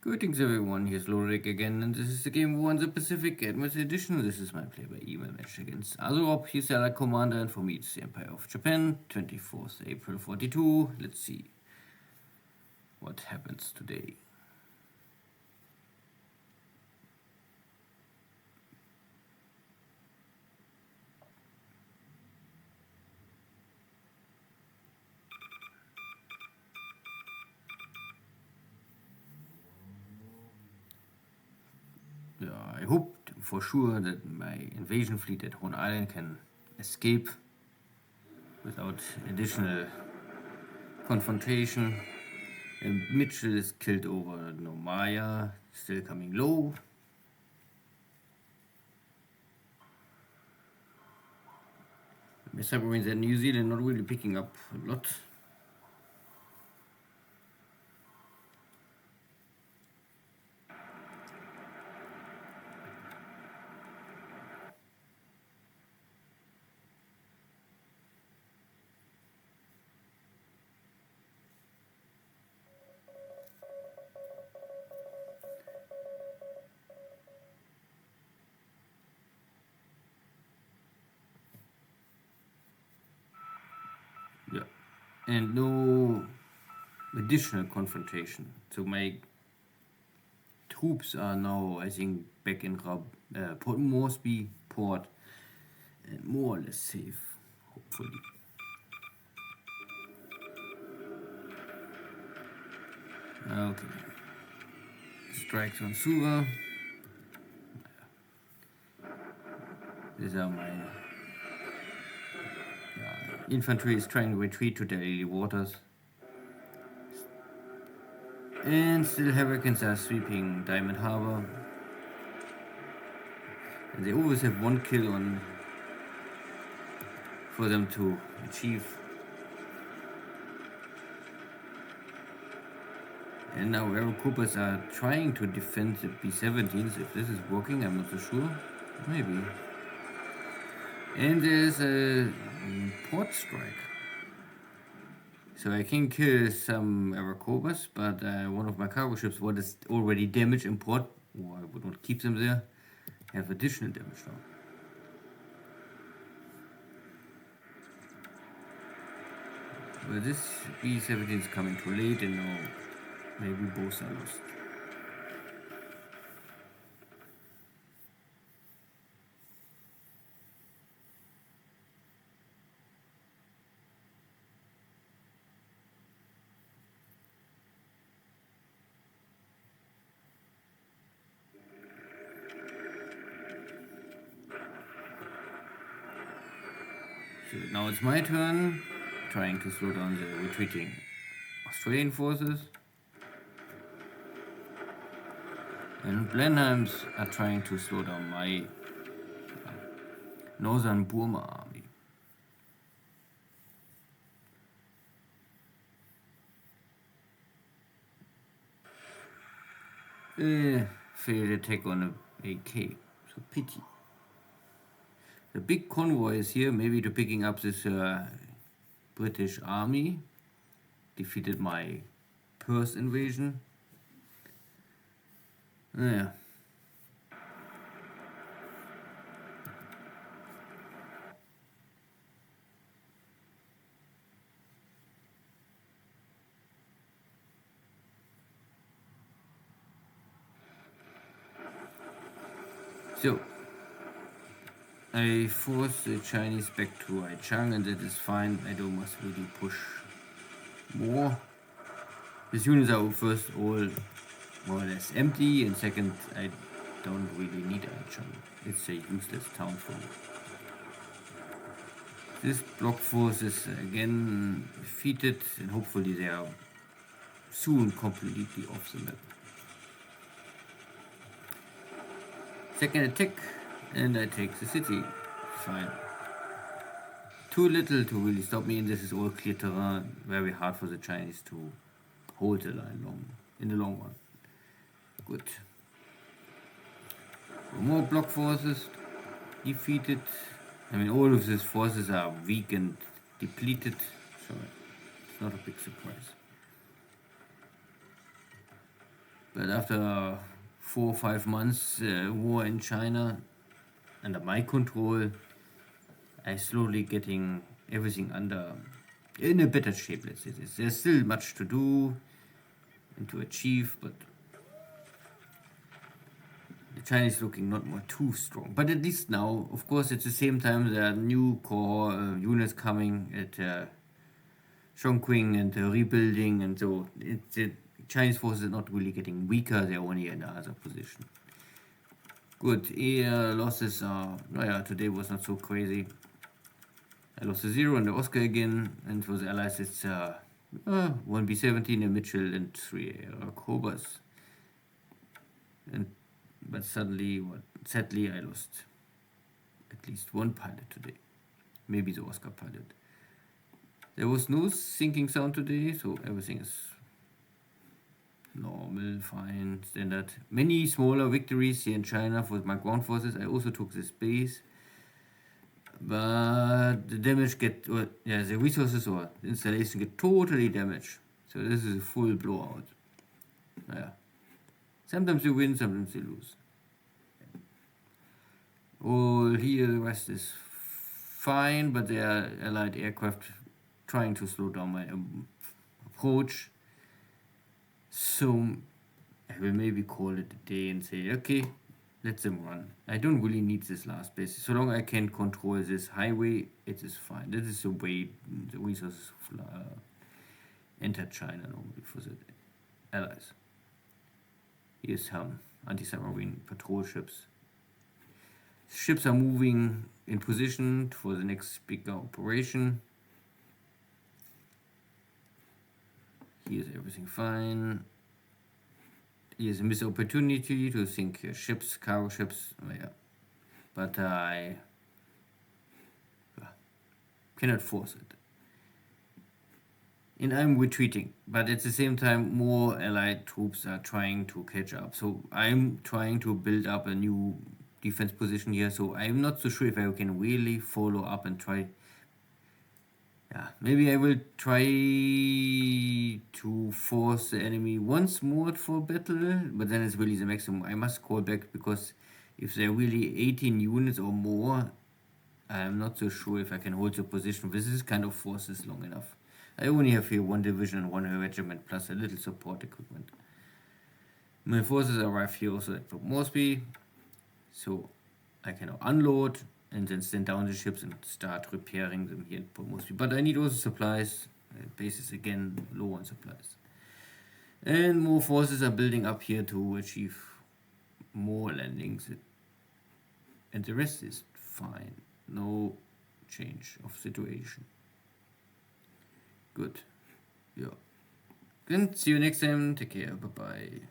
Greetings everyone, here's Lodrik again, and this is the Game War in the Pacific Advanced Edition. This is my play-by-email match against AsuRob. He's the Allied Commander, and for me it's the Empire of Japan, 24th April 42. Let's see what happens today. I hope for sure that my invasion fleet at Hon Island can escape without additional confrontation. And Mitchell is killed over Nomaya, still coming low. My submarines at New Zealand not really picking up a lot. Yeah, and no additional confrontation. So my troops are now, I think, back in Port Moresby port and more or less safe, hopefully. Okay. Strikes on Suva. These are my infantry is trying to retreat to the Lily Waters. And still Hurricanes are sweeping Diamond Harbor. And they always have one kill on for them to achieve. And now Aerocoopers are trying to defend the B-17s. If this is working, I'm not so sure. Maybe. And there's a port strike. So I can kill some Aerocoopers, but one of my cargo ships was already damaged in port, or I would not keep them there, have additional damage now. But this B-17 is coming too late, and now maybe both are lost. So now it's my turn, trying to slow down the retreating Australian forces. And Blenheims are trying to slow down my Northern Burma army. Failed attack on a AK, so pity. The big convoy is here, maybe to picking up this British army. Defeated my Perth invasion. Yeah. So I forced the Chinese back to Aichang, and that is fine. I don't must really push more. These units are first all more or less empty, and second, I don't really need Aichang. It's a useless town for me. This block force is again defeated, and hopefully they are soon completely off the map. Second attack, and I take the city. Fine. Too little to really stop me, and this is all clear terrain. Very hard for the Chinese to hold the line in the long run. Good. More block forces defeated. I mean, all of these forces are weak and depleted, so it's not a big surprise. But after 4 or 5 months war in China under my control, I slowly getting everything under in a better shape. Let's say this. There's still much to do and to achieve, but the Chinese looking not more too strong. But at least now, of course, at the same time, there are new core units coming at Chongqing and rebuilding, and so the Chinese forces are not really getting weaker. They're only in another position. Good. Air losses are, today was not so crazy. I lost a 0 in the Oscar again, and for the Allies it's 1 B-17, a Mitchell, and 3 Cobras. But sadly, I lost at least one pilot today. Maybe the Oscar pilot. There was no sinking sound today, so everything is normal, fine, standard. Many smaller victories here in China for my ground forces. I also took this base. But the damage the resources or the installation get totally damaged. So this is a full blowout. Sometimes you win, sometimes you lose. All here, the rest is fine, but there are allied aircraft trying to slow down my approach. So I will maybe call it a day and say, okay, let them run. I don't really need this last base. So long I can control this highway, it is fine. This is the way the resources enter China normally for the Allies. Here's some anti-submarine patrol ships. Ships are moving in position for the next bigger operation. Here's everything fine. Here's a missed opportunity to sink ships, cargo ships. But I cannot force it. And I'm retreating, but at the same time more allied troops are trying to catch up. So I'm trying to build up a new defense position here, so I'm not so sure if I can really follow up and try. Maybe I will try to force the enemy once more for battle, but then it's really the maximum. I must call back, because if there are really 18 units or more, I'm not so sure if I can hold the position with this kind of forces long enough. I only have here 1 division and 1 regiment plus a little support equipment. My forces arrive here also at Port Moresby, so I can now unload and then stand down the ships and start repairing them here in Port Moresby. But I need also supplies. Base is again low on supplies. And more forces are building up here to achieve more landings. And the rest is fine. No change of situation. Good. Yeah. Then see you next time. Take care. Bye-bye.